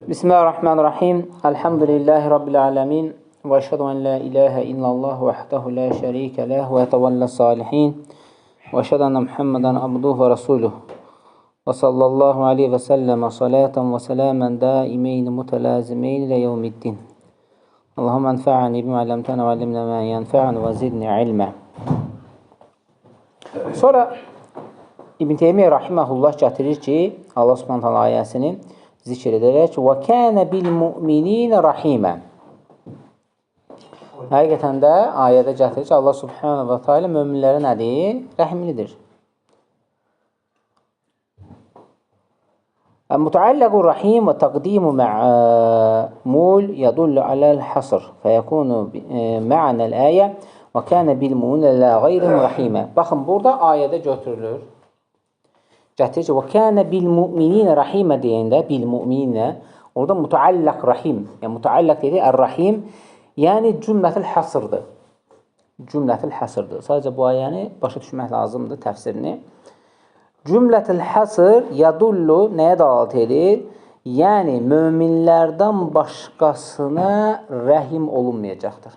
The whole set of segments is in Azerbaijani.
Bismillahirrahmanirrahim. Elhamdülillahi Rabbil alemin. Və əşhədu ən la ilahə illallah vəhdahu la şərikə ləh və yətəvəllə salihin. Və əşhədu ənə Muhammedən abduhu və rasuluh. Və sallallahu aleyhi və səlləmə salatan və səlamən daimeyni mütələzimeyni ilə yevmiddin. Allahumma ənfa'ani bimə əlləmtənə və əllimnə mə yənfa'ni və zidni ilmə. Sonra İbn Teymiyyə rahiməhullah gətirir ki, Allah Subhanahu taala ayəsini zikr edərək və kənə bil müminə rahimə. Həqiqətən də ayədə gətirir ki, Allah Subhanahu və Teala möminlərə nədir? Rəhimlidir. Mütəalləqur rahim və təqdimu mə'mul yədullu aləl hasr fəyəkunu mə'nəl ayə və kənə bil müminə lə qeyrun rahimə. Baxın, burada ayədə götürülür. Gətirir ki, və kənə bil müminə rahimə deyəndə, bil müminə, orada mütəalləq rahim, yəni mütəalləq deyək, ər-rahim, yəni cümlətil hasrdır. Cümlətil hasrdır. Sadəcə bu ayəni başa düşmək lazımdır, təfsirini. Cümlətil hasr yadullu nəyə dəlalət edir? Yəni, möminlərdən başqasına rəhim olunmayacaqdır.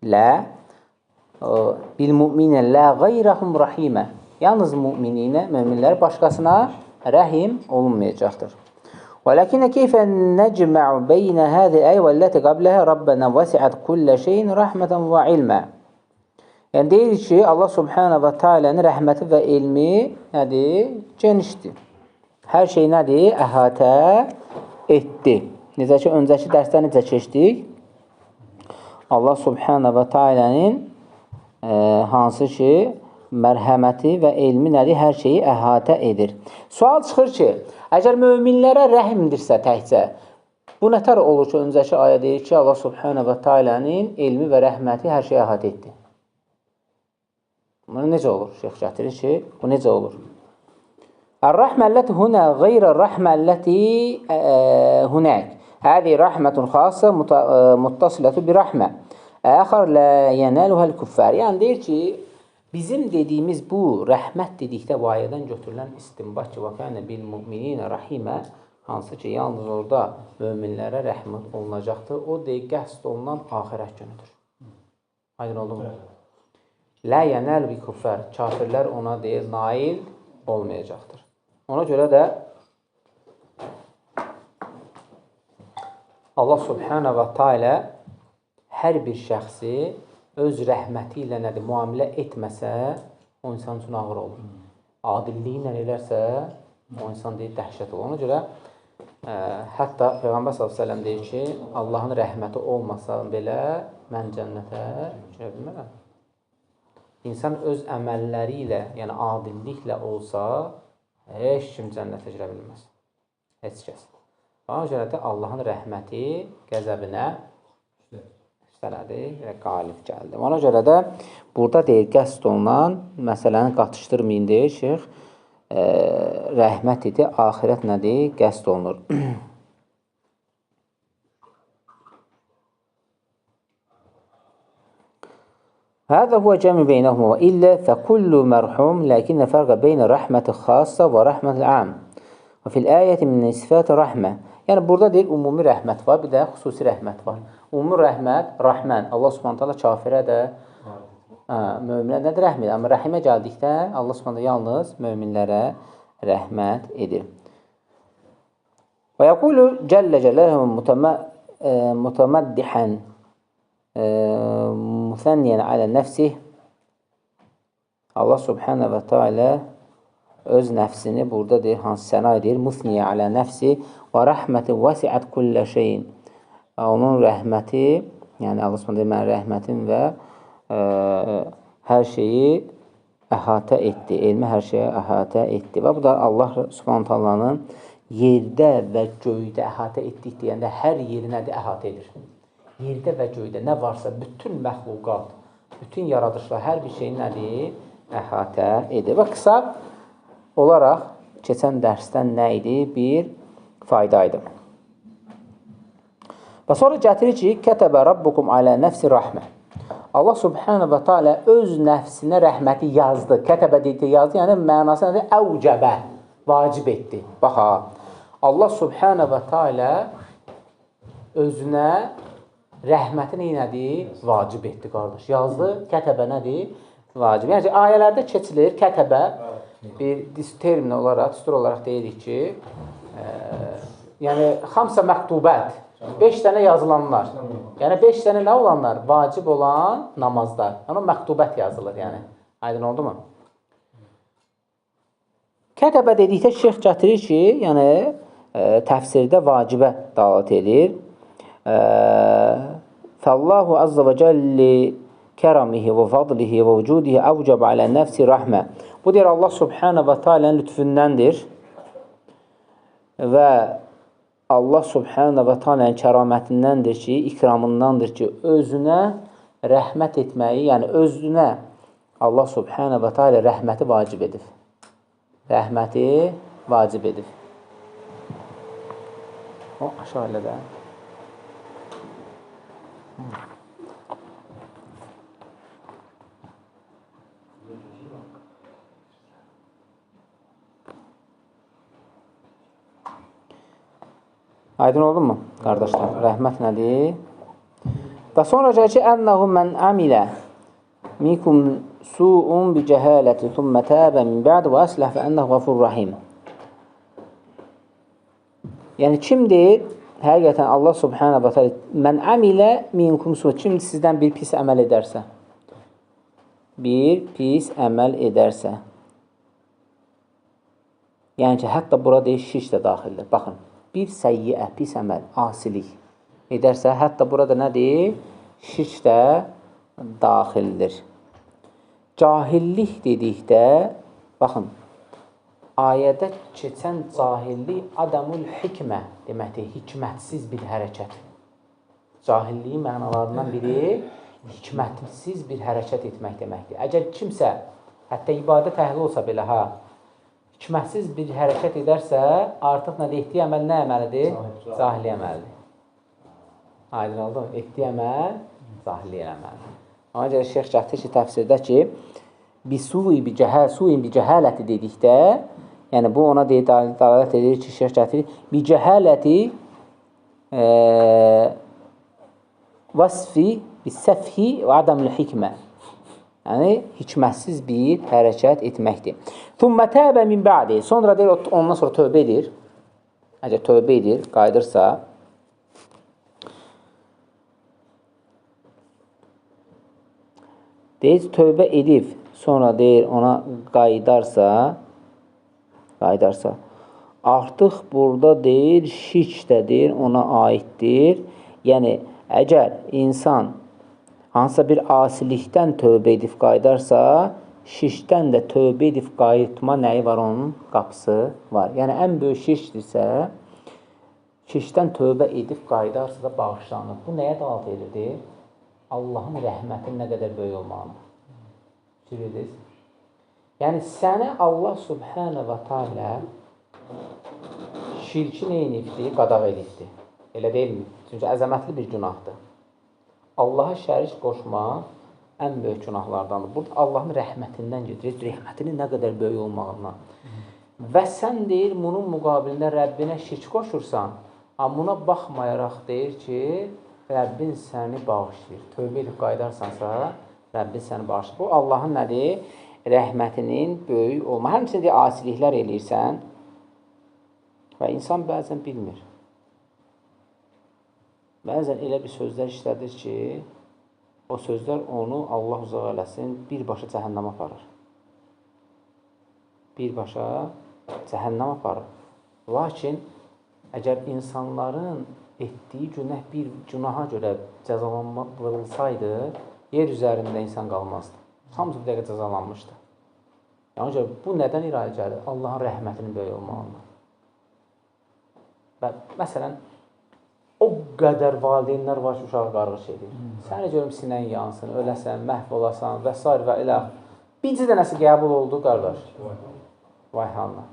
Lə, bil müminə lə qeyrəhum rahimə. Yalnız möminlər başqasına rəhim olunmayacaqdır. Və ləkinə keyfə nəcmə'u beynə həzi əyə və ləti qabləhə Rabbənə vəsiət kullə şeyin rəhmətən və ilmə. Yəni, deyir ki, Allah Subhanahu və Teala'nın rəhməti və ilmi nədir? Genişdir. Hər şey nədir? Əhatə etdi. Necə ki, öncəki dərsdə necə keçdik? Allah Subhanahu və Teala'nın hansı ki, mərhəməti və elmi nədir? Hər şeyi əhatə edir. Sual çıxır ki, əgər möminlərə rəhimdirsə təkcə, bu nətər olur ki, öncəki ayə deyir ki, Allah Subhanahu və Teala'nın elmi və rəhməti hər şeyi əhatə etdi. Bunu necə olur? Şeyx gətirir ki, bu necə olur? Ər-rəhməlləti hunə qeyrə-rəhməlləti hunək. Hədi rəhmətun xassa muttasilətu bir rəhmə. Əxər lə yənəluhəl küffər. Yəni, deyir ki, bizim dediyimiz bu rəhmət dedikdə bu ayədən götürülən istinbat ki, və kənə bil müminə rahimə, hansı ki, yalnız orada möminlərə rəhmət olunacaqdır. O deyil, qəsd olunan axirət günüdür. Aydın oldu mu? Lə yənəl bi küffər. Kafirlər ona deyil, nail olmayacaqdır. Ona görə də Allah Subhanahu və Teala hər bir şəxsi öz rəhməti ilə nədir, müamilə etməsə, o insan üçün ağır olur. Adilliyi ilə eləsə, o insan deyir, dəhşət olur. Ona görə, hətta Peyğəmbər s.ə.v deyir ki, Allahın rəhməti olmasa belə, mən cənnətə girə bilmərəm. İnsan öz əməlləri ilə, yəni adilliklə olsa, heç kim cənnətə girə bilməz. Heç kəs. Ona görə də Allahın rəhməti qəzəbinə qalib gəldi. Ona görə də burada deyir, qəsd olunan məsələni qatışdırmayın deyir, şeyx, rəhmət idi, axirət nədir, qəsd olunur. Həzə huvə cəmi beynəhum və illə fəkullu mərhum, ləkinnə fərqə beynə rəhməti xassa və rəhməti əm. Və fil əyəti min sifəti rəhmə. Yəni, burada deyil, umumi rəhmət var, bir də xüsusi rəhmət var. Umumi rəhmət, rəhmən. Allah Subhanahu taala kafirə də, möminlərə də rəhm edir. Amma rəhimə gəldikdə, Allah Subhanahu yalnız möminlərə rəhmət edir. Və yəqulu cəllə cəlləhu mütəməddihən müthənniyən alə nəfsih. Allah Subhanahu və Teala öz nəfsini burada deyir, hansı səna edir, müthniyə alə nəfsi və rəhməti vəsiət kullə şeyin. Onun rəhməti, yəni Allah Subhanahu deyir, mən rəhmətim və hər şeyi əhatə etdi. Elmi hər şeyi əhatə etdi. Və bu da Allah Subhanahu taalanın yerdə və göydə əhatə etdik deyəndə hər yeri nədir? Əhatə edir. Yerdə və göydə nə varsa, bütün məxluqat, bütün yaradışlar, hər bir şey nədir? Əhatə edir. Və qısa olaraq keçən dərsdən nə idi? Bir fayda idi. Və sonra gətirir ki, kətəbə rabbukum alə nəfsi rəhmə. Allah Subhanahu və Teala öz nəfsinə rəhməti yazdı. Kətəbə deyildi, yazdı. Yəni mənası nədir? Əvcəbə, vacib etdi. Bax ha. Allah Subhanahu və Teala özünə rəhməti nədir? Vacib etdi, qardaş. Yazdı, kətəbə nədir? Vacib. Yəni, ayələrdə keçilir, kətəbə bir termin olaraq, düstur olaraq deyirik ki, yəni, xamsa məktubət, 5 dənə yazılanlar. Yəni, 5 dənə nə olanlar? Vacib olan namazlar. Yəni, məktubət yazılır, yəni. Aydın oldu mu? Kətəbə dedikdə şeyx gətirir ki, yəni, təfsirdə vacibə dalat edir. Fəllahu azza və cəlli kəramihi və fadlihi və vücudihi əvcəb alə nəfsi rəhmə. Bu deyir, Allah Subhanahu və Teala'nın lütfündəndir və Allah Subhanahu və Teala'nın kəramətindəndir ki, ikramındandır ki, özünə rəhmət etməyi, yəni özünə Allah Subhanahu və Teala rəhməti vacib edib. Rəhməti vacib edib. O, aşağı elə də. Aydın oldu mu, qardaşlar? Rəhmət nədir? Və sonra gəlir ki, ənəhu mən əmilə minkum su'un bi cəhələti thumma təbə min bə'd və əsləh və ənəhu qafur rahim. Yəni, kimdir? Həqiqətən Allah Subhanahu və Teala mən əmilə minkum su'un. Kim sizdən bir pis əməl edərsə? Bir pis əməl edərsə. Yəni ki, hətta burada şirk də daxildir. Baxın, bir səyyiə, pis əməl, asilik edərsə, hətta burada nədir? Şirk də daxildir. Cahillik dedikdə, baxın, ayədə keçən cahillik adamul hikmə deməkdir, hikmətsiz bir hərəkət. Cahilliyin mənalarından biri hikmətsiz bir hərəkət etmək deməkdir. Əgər kimsə, hətta ibadət əhli olsa belə, hikmətsiz bir hərəkət edərsə, artıq nədir? Etdiyi əməl nə əməlidir? Cahillik əməlidir. Aydın oldu mu? Etdiyi əməl cahillik əməlidir. Ona görə şeyx gətirir ki, təfsirdə ki, su'in bi cəhələti dedikdə, yəni bu ona dəlalət edir ki, şeyx gətirir, bi cəhələti vasfi bi səfhi və adamül hikmə. Yəni, hikmətsiz bir hərəkət etməkdir. Thumma təbə min bə'di. Sonra deyir, ondan sonra tövbə edir. Əgər tövbə edir, qaydırsa, deyir, tövbə edib, sonra deyir, ona qaydarsa, artıq burada deyir, şirk də deyir, ona aiddir. Yəni, əgər insan hansısa bir asilikdən tövbə edib qaydarsa, şirkdən də tövbə edib qayıtma nəyi var onun? Qapısı var. Yəni, ən böyük şirkdirsə, şirkdən tövbə edib qaydarsa da bağışlanır. Bu nəyə dalat edir? Allahın rəhmətinin nə qədər böyük olmağını. Bilirsiniz? Yəni, sənə Allah Subhanahu və Teala şirki neyinibdir? Qadağ edibdir. Elə deyilmi? Çünki əzəmətli bir günahdır. Allaha şərik qoşmaq ən böyük günahlardandır. Burada Allahın rəhmətindən gedir. Rəhmətinin nə qədər böyük olmağından. Və sən deyir, bunun müqabilində Rəbbinə şirk qoşursan, amma buna baxmayaraq deyir ki, Rəbbin səni bağışlayır. Tövbə edib qaydarsansa, Rəbbin səni bağışlayır. Bu, Allahın nədir? Rəhmətinin böyük olma. Həmçinin deyir, asiliklər eləyirsən və insan bəzən bilmir. Bəzən elə bir sözlər işlədir ki, o sözlər onu Allah uzaq eləsin, birbaşa cəhənnəmə aparır. Birbaşa cəhənnəmə aparır. Lakin, əgər insanların etdiyi günah bir günaha görə cəzalandırılsaydı, yer üzərində insan qalmazdı. Hamısı bir dəqiqə cəzalanmışdı. Yəni, bu nədən irəli gəlir? Allahın rəhmətinin böyük olmağından. Və məsələn, o qədər valideynlər var ki, uşağı qarğış edir. Səni görüm sinən yansın, öləsən, məhv olasan və s. və elə. Bir dənəsi qəbul oldu, qardaş. Vay halına.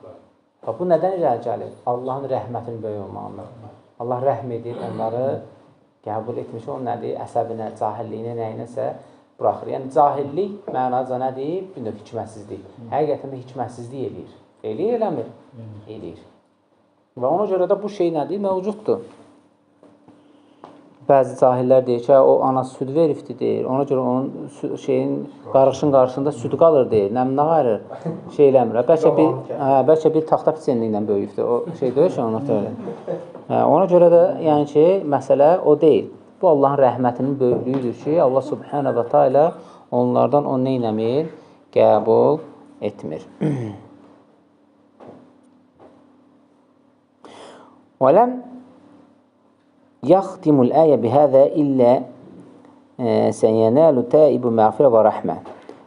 Bu nədən irəli gəlir? Allahın rəhmətinin böyük olmağından. Allah rəhm edir, onları qəbul etmiş. O nədir? Əsəbinə, cahilliyinə, nəyinəsə buraxır. Yəni, cahillik mənaca nədir? Bir növ hikmətsizlik. Həqiqətən də hikmətsizlik edir. Eləyir, eləmir? Eləyir. Və ona görə də bu şey nədir? Mövcuddur. Bəzi cahillər deyir ki, o anası süd veribdir deyir. Ona görə onun şeyin qarışın qarşısında süd qalır deyir. Nəminə qayırır, şey eləmir. Bəlkə bir taxta piçenliklə böyüyübdür. O şey deyir ki, ona görə. Ona görə də yəni ki, məsələ o deyil. Bu Allahın rəhmətinin böyüklüyüdür ki, Allah subhanahu wa ta'ala onlardan o neynəmir? Qəbul etmir. وَلَمْ يَخْتِمُ الْآيَ بِهَذَا إِلَّا سَيَنَالُ تَائِبُ مَغْفِرَ وَرَحْمَ.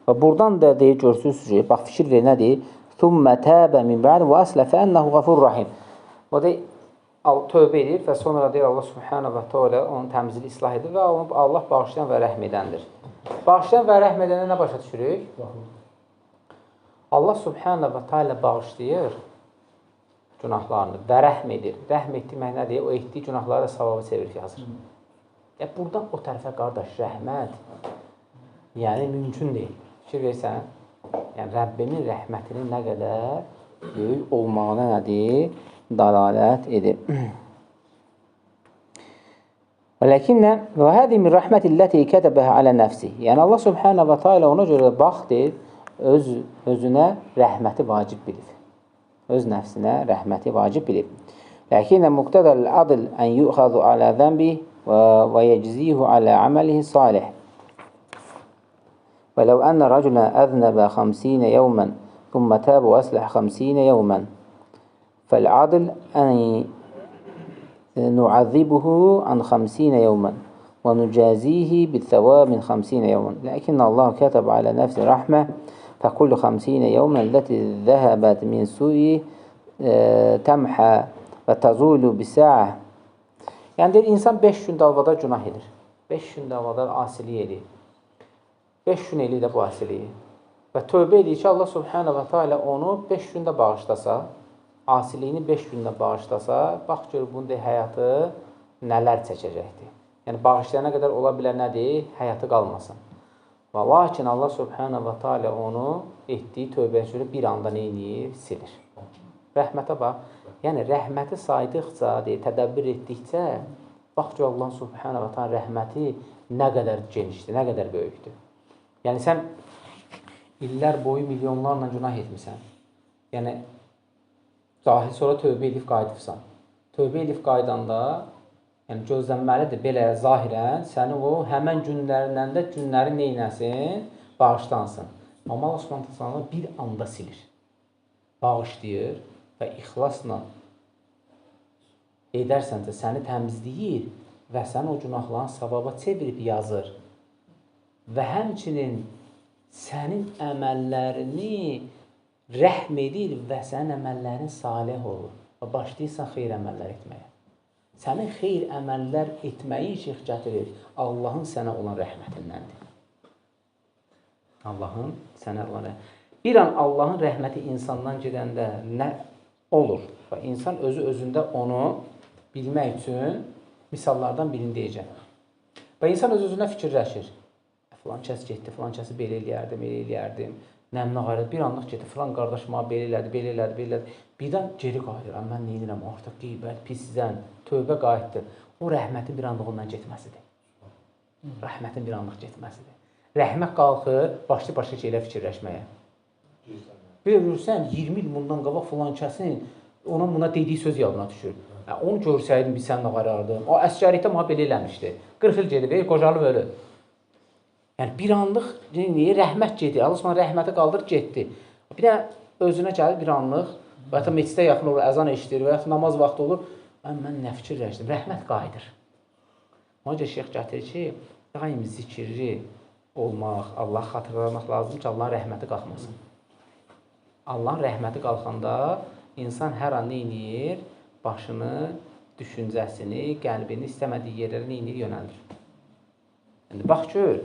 Və buradan da deyir, görürsünüz ki, bax fikir ver, nədir? ثُمَّ تَابَ مِنْ بَعْدِ وَأَسْلَ فَأَنَّهُ غَفُرُ رَحِيمٌ. O deyir, tövbə edir və sonra deyir, Allah subhanahu wa ta'ala onun təmizini islah edir və Allah bağışlayan və rəhm edəndir. Bağışlayan və rəhm edəndə nə başa düşürük? Allah subhanahu wa ta'ala bağışlayır günahlarını və rəhm edir. Rəhm etmək nədir? O etdiyi günahları da savaba çevirib yazır. Buradan o tərəfə qardaş, rəhmət yəni mümkün deyil. Fikir versən, yəni Rəbbimin rəhmətinin nə qədər böyük olmağına nədir? Dalalət edir. Vələkinnə və hədi min rəhmətilləti kətəbəhə alə nəfsi. Yəni Allah subhanahu wa ta'ala ona görə bax deyir, özünə rəhməti vacib bilib. Öz nəfsinə rəhməti vacib bilib. Ləkinnə muqtədəl adl ən yuxazu alə zəmbi və yəczihu alə əməlihi salih. Və ləv ənə rəculən əznəbə 50 yevmən thumma təbu əsləh 50 yevmən fəl-adl ən nu'azzibuhu an 50 yevmən və nucazihi bil-thawab min 50 yevmən. Ləkinnə Allah kətəb alə nəfsi rəhmə فكل 50 يوما التي ذهبت من سوء تمحى وتزول بساعة. Yəni deyir, insan 5 gün dalbadar günah edir. 5 gün dalbadar asiliyi edir. 5 gün edir də bu asiliyi. Və tövbə edir ki, Allah subhanahu wa ta'ala onu 5 gündə bağışlasa, asiliyini 5 gündə bağışlasa, bax gör bunun həyatı nələr çəkəcəkdir. Yəni bağışlayana qədər ola bilər nədir? Həyatı qalmasın. Və lakin Allah subhanahu wa ta'ala onu etdiyi tövbəyə görə bir anda neyini silir. Rəhmətə bax. Yəni rəhməti saydıqca, tədəbbür etdikcə, bax ki Allah subhanahu wa ta'ala rəhməti nə qədər genişdir, nə qədər böyükdür. Yəni sən illər boyu milyonlarla günah etmirsən. Yəni cahil sonra tövbə edib qayıdıbsan. Tövbə edib qaydanda yəni gözlənməlidir, belə zahirən səni o həmən günlərindən də günləri neynəsin? Bağışlansın. Amma Allah subhanahu ta'ala bir anda silir. Bağışlayır və ixlasla edərsənsə səni təmizləyir və sən o günahların savaba çevirib yazır. Və həmçinin sənin əməllərini rəhm edir və sənin əməllərin salih olur. Və başlayırsan xeyr əməllər etməyə. Sənin xeyr əməllər etməyi şeyx gətirir. Allahın sənə olan rəhmətindəndir. Allahın sənə olan rəhməti. Bir an Allahın rəhməti insandan gedəndə nə olur? Və insan özü-özündə onu bilmək üçün misallardan birini deyəcək. Və insan öz-özünə fikirləşir. Filan kəs getdi, filan kəsi belə eləyərdim. Nəminə qayırdı, bir anlıq getdi, filan qardaşım belə elədi. Birdən geri qayıdır. Mən neyinirəm? Artıq qeybət, pisizən, tövbə qayıtdı. O rəhmətin bir anlıq ondan getməsidir. Rəhmətin bir anlıq getməsidir. Rəhmət qalxır, başlı-başlı şeylə fikirləşməyə. Bir görürsən, 20 il bundan qabaq filan kəsin ona buna dediyi söz yadına düşür. Onu görsəydim, biz sənlə qarardım. O əskərlikdə mənə belə eləmişdi. 40 il gedib, qocalıb ölür. Yəni, bir anlıq rəhmət gedir. Allah sonra rəhməti qaldır, getdi. Bir də özünə gəlir bir anlıq, və ya meçidə yaxın olur, əzan eşidir və ya namaz vaxtı olur. Mən nə fikirləşdim? Rəhmət qayıdır. Ona görə şeyx gətirir ki, daim zikirli olmaq, Allah xatırlamaq lazım ki, Allahın rəhməti qalxmasın. Allahın rəhməti qalxanda insan hər an neyinir? Başını, düşüncəsini, qəlbini istəmədiyi yerlərə neyinir? Yönəldir. Yəni, bax gör.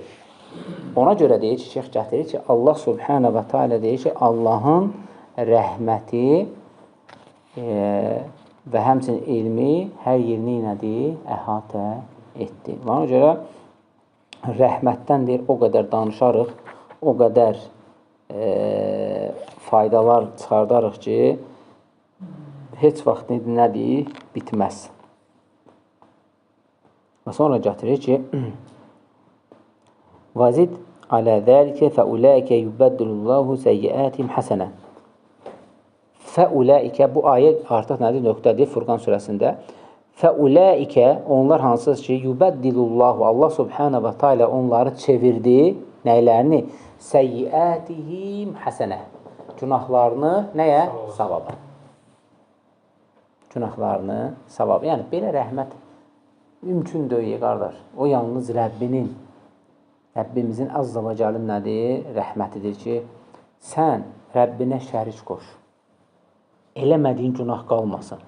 Ona görə deyir ki, şeyx gətirir ki, Allah subhanahu wa ta'ala deyir ki, Allahın rəhməti və həmçinin ilmi hər yerini nədir? Əhatə etdi. Ona görə rəhmətdən deyir, o qədər danışarıq, o qədər faydalar çıxardarıq ki, heç vaxt nədir? Bitməz. Və sonra gətirir ki, vazid alə zəlikə fəuləikə yubəddilullahu səyyiətihim həsənə. Fəuləikə, bu ayə artıq nədir? Nöqtədir Furqan surəsində. Fəuləikə, onlar hansıdır ki, yubəddilullahu, Allah subhanə və teala onları çevirdi, nəylərini? Səyyiətihim həsənə. Günahlarını nəyə? Savaba. Günahlarını savaba. Yəni, belə rəhmət mümkün deyil, qardaş. O yalnız Rəbbimizin azza və cəlin nədir? Rəhmətidir ki, sən Rəbbinə şərik qoş. Eləmədiyin günah qalmasın.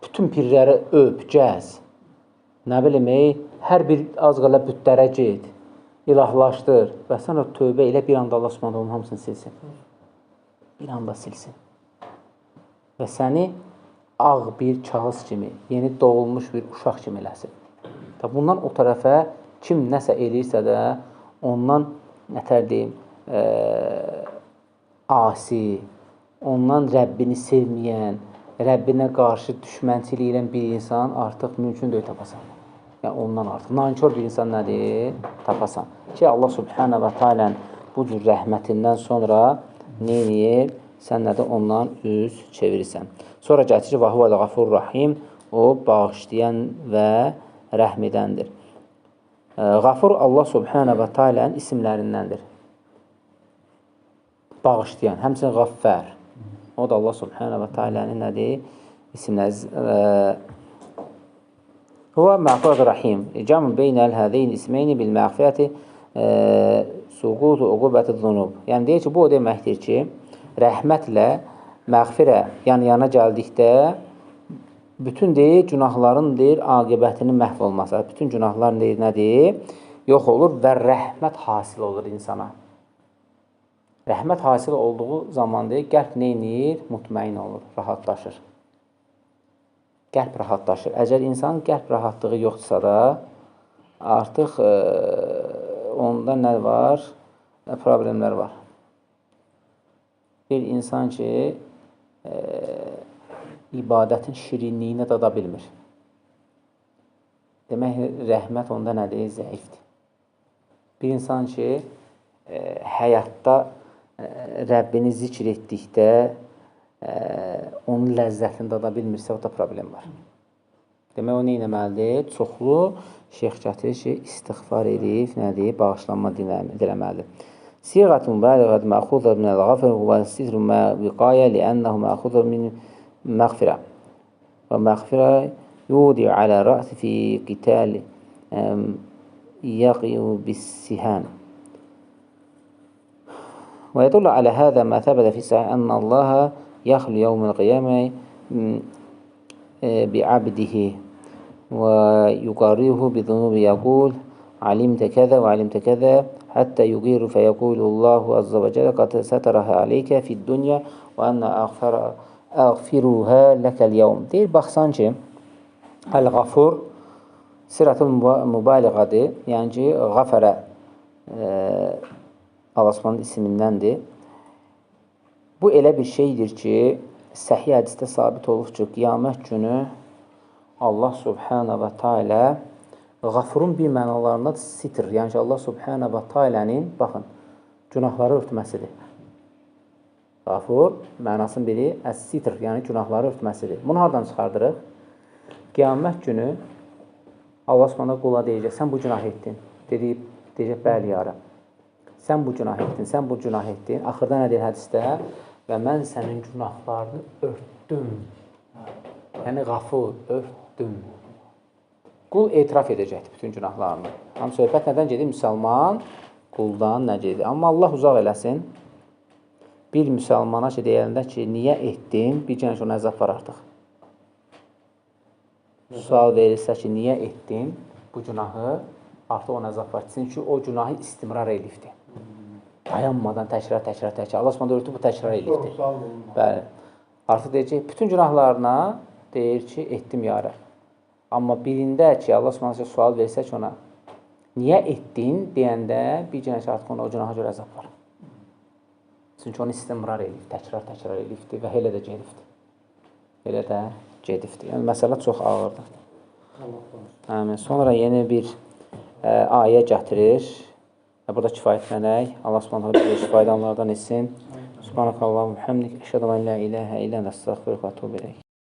Bütün pirləri öp, gəz. Nə bilim, hər bir az qala bütlərə get, ilahlaşdır və sən o tövbə elə bir anda Allah subhanə onun hamısını silsin. Bir anda silsin. Və səni ağ bir kağız kimi, yeni doğulmuş bir uşaq kimi eləsin. Bundan o tərəfə kim nəsə eləyirsə də, ondan nətər deyim, asi, ondan Rəbbini sevməyən, Rəbbinə qarşı düşmənçilik edən bir insan artıq mümkün deyil tapasan. Yəni, ondan artıq. Nankör bir insan nədir? Tapasan. Ki, Allah subhanə və teala'nın bu cür rəhmətindən sonra neyir? Sən nədir? Ondan üz çevirirsən. Sonra gətirir, və huvəl qafur rahim, o bağışlayan və rəhm edəndir. Qafur Allah subhanə və teala'nın isimlərindəndir. Bağışlayan, həmçinin qaffər. O da Allah subhanə və teala'nın nədir? İsimlər. Huvə məğfirət rahim. Cəmun beynəl hədəyin ismeyni bil məğfirəti suqutu uqubəti zunub. Yəni, deyir ki, bu o deməkdir ki, rəhmətlə məğfirə yana gəldikdə bütün deyir, günahların deyir, aqibətinin məhv olması. Bütün günahların deyir, nədir? Yox olur və rəhmət hasil olur insana. Rəhmət hasil olduğu zaman deyir, qəlb neynir? Mutmain olur, rahatlaşır. Qəlb rahatlaşır. Əgər insanın qəlb rahatlığı yoxdursa da, artıq onda nə var? Problemlər var. Bir insan ki, ibadətin şirinliyini dada bilmir. Demək, rəhmət onda nədir? Zəifdir. Bir insan ki, həyatda Rəbbini zikr etdikdə onun ləzzətini dada bilmirsə, o da problem var. Demək, o nə eləməlidir? Çoxlu şeyx gətirir ki, istiğfar edib, nədir? Bağışlanma diləməlidir. Siğətun bəliğət məxudzə minəl qafir və sitrun viqayə liənnəhu məxudzə min məğfirə. Və məğfirə yudi alə rəsi fi qitəl yəqiyu bis-siham. Və yədullu alə hədə mə təbədə fi səhə ənə Allaha yaxlu yevmil qiyamə bi'abdihi və yuqarrihu bi-zunubi yəqul alimtə kəzə və alimtə kəzə həttə yuqiru fəyəqulu Allahu azza və cələ qad sətərəhə aleykə fid-dünya və ənə əğfiruhə ləkəl yevm. Deyir, baxsan ki, əl-qafur sirətul mübaliğadır. Yəni ki, qafərə Allah Subhanahu ismindəndir. Bu elə bir şeydir ki, səhih hədisdə sabit olub ki, qiyamət günü Allah Subhanahu və Teala Qafurun bir mənalarında sitr, yəni ki, Allah Subhanahu və Teala'nın, baxın, günahları örtməsidir. Qafur mənasının biri əs-sitr, yəni günahları örtməsidir. Bunu hardan çıxardırıq? Qiyamət günü Allah Subhanahu qula deyəcək, sən bu günah etdin. Deyəcək, bəli, ya Rəbb. Sən bu günah etdin, sən bu günah etdin. Axırda nə deyir hədisdə? Və mən sənin günahlarını örtdüm. Yəni, qafur, örtdüm. Qul etiraf edəcəkdir bütün günahlarını. Amma söhbət nədən gedir? Müsəlman quldan nə gedir? Amma Allah uzaq eləsin. Bir müsəlmana ki, deyəndə ki, niyə etdin? Bir günə ki, ona əzab var artıq. Sual verirsə ki, niyə etdin? Bu günahı artıq ona əzab var. Çünki o günahı istimrar elifdir. Dayanmadan təkrar. Allah Subhanahu örtüb bu təkrar elifdir. Bəli. Artıq deyəcək, bütün günahlarına deyir ki, etdim ya Rəbb. Amma birində ki, Allah Subhanahu sual versə ki, ona niyə etdin deyəndə bir günə ki, artıq ona o günaha görə əzab var. Çünki onu istimrar elif, təkrar elifdir və elə də gelifdir. belə də gedibdir. Yəni, məsələ çox ağırdır. Amin. Sonra yeni bir ayə gətirir. Burada kifayətlənək. Allah subhanahu bizi şifayədanlardan etsin. Subhanakallahumma hamdik. Əşhədu an la ilahə illə ente əstəğfiruka və etûbü ileyk.